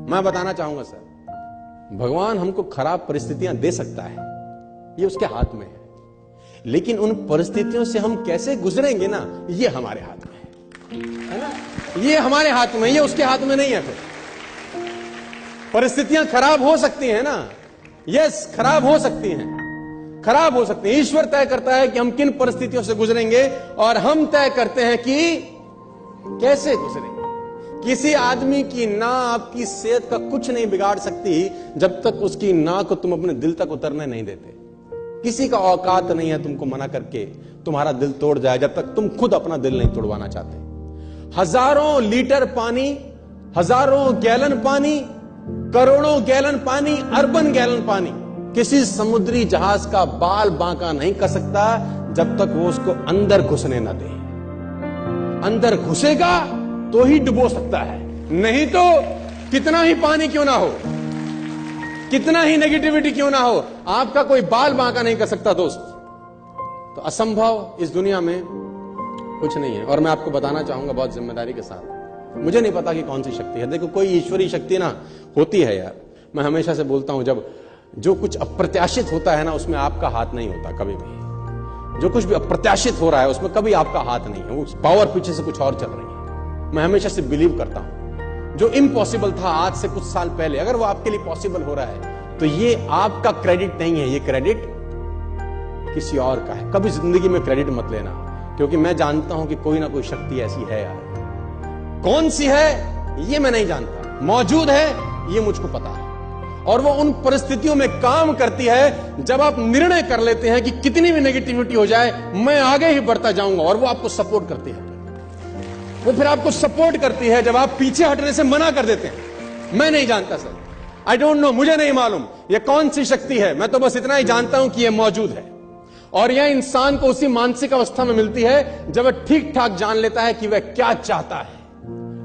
मैं बताना चाहूंगा सर, भगवान हमको खराब परिस्थितियां दे सकता है, ये उसके हाथ में है, लेकिन उन परिस्थितियों से हम कैसे गुजरेंगे ना, ये हमारे हाथ में है ना, ये हमारे हाथ में, ये उसके हाथ में नहीं है। फिर परिस्थितियां खराब हो सकती हैं ना, यस, खराब हो सकती हैं, खराब हो सकती हैं। ईश्वर तय करता है कि हम किन परिस्थितियों से गुजरेंगे और हम तय करते हैं कि कैसे गुजरेंगे। किसी आदमी की ना आपकी सेहत का कुछ नहीं बिगाड़ सकती जब तक उसकी ना को तुम अपने दिल तक उतरने नहीं देते। किसी का औकात नहीं है तुमको मना करके तुम्हारा दिल तोड़ जाए जब तक तुम खुद अपना दिल नहीं तोड़वाना चाहते। हजारों लीटर पानी, हजारों गैलन पानी, करोड़ों गैलन पानी, अरबन गैलन पानी किसी समुद्री जहाज का बाल बांका नहीं कर सकता जब तक वो उसको अंदर घुसने ना दे। अंदर घुसेगा तो ही डुबो सकता है, नहीं तो कितना ही पानी क्यों ना हो, कितना ही नेगेटिविटी क्यों ना हो, आपका कोई बाल बांका नहीं कर सकता दोस्त। तो असंभव इस दुनिया में कुछ नहीं है। और मैं आपको बताना चाहूंगा बहुत जिम्मेदारी के साथ, मुझे नहीं पता कि कौन सी शक्ति है। देखो, कोई ईश्वरीय शक्ति ना होती है यार, मैं हमेशा से बोलता हूं, जब जो कुछ अप्रत्याशित होता है ना उसमें आपका हाथ नहीं होता कभी भी। जो कुछ भी अप्रत्याशित हो रहा है उसमें कभी आपका हाथ नहीं है, वो पावर पीछे से कुछ और चल रही है। मैं हमेशा से बिलीव करता हूं जो इम्पॉसिबल था आज से कुछ साल पहले, अगर वो आपके लिए पॉसिबल हो रहा है तो ये आपका क्रेडिट नहीं है, ये क्रेडिट किसी और का है। कभी जिंदगी में क्रेडिट मत लेना, क्योंकि मैं जानता हूं कि कोई ना कोई शक्ति ऐसी है यार। कौन सी है ये मैं नहीं जानता, मौजूद है ये मुझको पता है, और वो उन परिस्थितियों में काम करती है जब आप निर्णय कर लेते हैं कि कितनी भी नेगेटिविटी हो जाए मैं आगे ही बढ़ता जाऊंगा, और वो आपको सपोर्ट करती है। वो फिर आपको सपोर्ट करती है जब आप पीछे हटने से मना कर देते हैं। मैं नहीं जानता सर, आई डोंट नो, मुझे नहीं मालूम ये कौन सी शक्ति है, मैं तो बस इतना ही जानता हूं कि ये मौजूद है। और यह इंसान को उसी मानसिक अवस्था में मिलती है जब वह ठीक ठाक जान लेता है कि वह क्या चाहता है,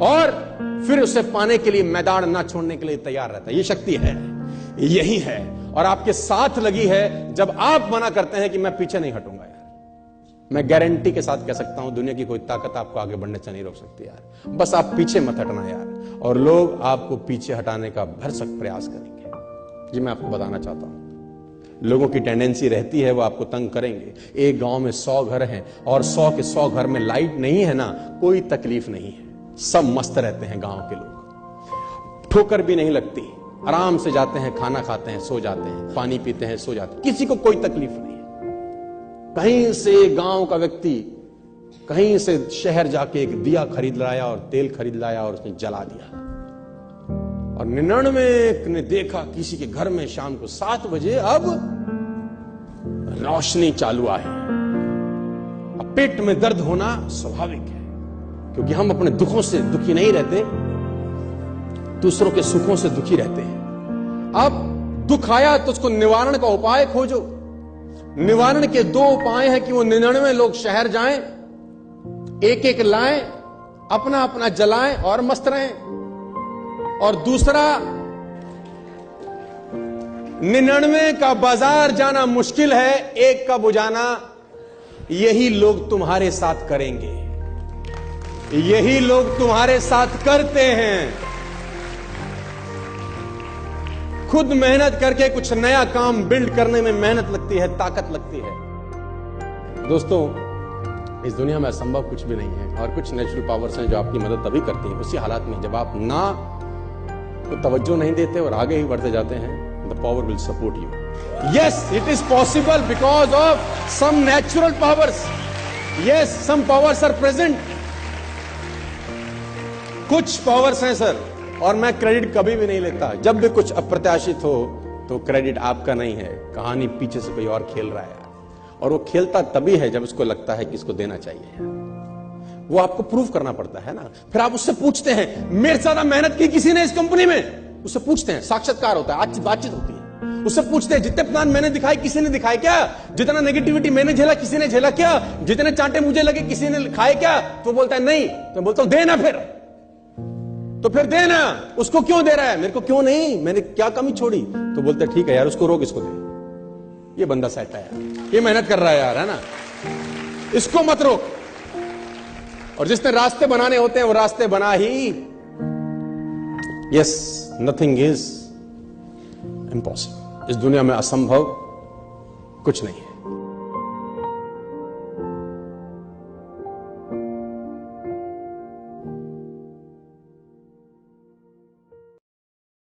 और फिर उसे पाने के लिए मैदान ना छोड़ने के लिए तैयार रहता है। ये शक्ति है, यही है, और आपके साथ लगी है जब आप मना करते हैं कि मैं पीछे नहीं हटूंगा यार। मैं गारंटी के साथ कह सकता हूं दुनिया की कोई ताकत आपको आगे बढ़ने से नहीं रोक सकती यार, बस आप पीछे मत हटना यार, और लोग आपको पीछे हटाने का भरसक प्रयास करेंगे। जी मैं आपको बताना चाहता हूं, लोगों की टेंडेंसी रहती है वो आपको तंग करेंगे। एक गांव में 100 घर हैं और 100 के 100 घर में लाइट नहीं है ना, कोई तकलीफ नहीं है, सब मस्त रहते हैं गांव के लोग, ठोकर भी नहीं लगती, आराम से जाते हैं, खाना खाते हैं, सो जाते हैं, पानी पीते हैं, सो जाते हैं, किसी को कोई तकलीफ नहीं है। कहीं से गांव का व्यक्ति कहीं से शहर जाके एक दिया खरीद लाया और तेल खरीद लाया और उसने जला दिया, और 99 ने देखा किसी के घर में शाम को 7 बजे अब रोशनी चालू आई। अब पेट में दर्द होना स्वाभाविक है, क्योंकि हम अपने दुखों से दुखी नहीं रहते, दूसरों के सुखों से दुखी रहते हैं। अब दुख आया तो उसको निवारण का उपाय खोजो। निवारण के 2 उपाय हैं कि वो 99 लोग शहर जाएं, एक एक लाएं, अपना अपना जलाएं और मस्त रहें, और दूसरा 99 का बाजार जाना मुश्किल है, एक का बुझाना यही लोग तुम्हारे साथ करेंगे, यही लोग तुम्हारे साथ करते हैं। खुद मेहनत करके कुछ नया काम बिल्ड करने में मेहनत लगती है, ताकत लगती है। दोस्तों, इस दुनिया में असंभव कुछ भी नहीं है, और कुछ नेचुरल पावर्स हैं जो आपकी मदद तभी करती हैं उसी हालात में जब आप ना तो तवज्जो नहीं देते और आगे ही बढ़ते जाते हैं। The power will support you. Yes, it is possible because of some natural powers. Yes, some powers are present. कुछ पावर्स हैं सर, और मैं क्रेडिट कभी भी नहीं लेता। जब भी कुछ अप्रत्याशित हो तो क्रेडिट आपका नहीं है, कहानी पीछे से कोई और खेल रहा है, और वो खेलता तभी है जब उसको लगता है कि इसको देना चाहिए। वो आपको प्रूव करना पड़ता है ना। फिर आप उससे पूछते हैं, मेरे से ज्यादा मेहनत की किसी ने इस कंपनी में? उससे पूछते हैं, साक्षात्कार होता है, आज बातचीत होती है। उससे पूछते हैं, जितने प्लान मैंने दिखाए किसी ने दिखाए क्या? जितना नेगेटिविटी मैंने झेला किसी ने झेला क्या? जितने चांटे मुझे लगे किसी ने खाए क्या? तो बोलता है नहीं। तो बोलता हूं देना फिर, तो फिर देना। उसको क्यों दे रहा है, मेरे को क्यों नहीं, मैंने क्या कमी छोड़ी? तो बोलते ठीक है यार, उसको रोक, इसको दे, ये बंदा सेट है यार, ये मेहनत कर रहा है यार, है ना, इसको मत रोक। और जिसने रास्ते बनाने होते हैं वो रास्ते बना ही यस, नथिंग इज इम्पॉसिबल। इस दुनिया में असंभव कुछ नहीं है।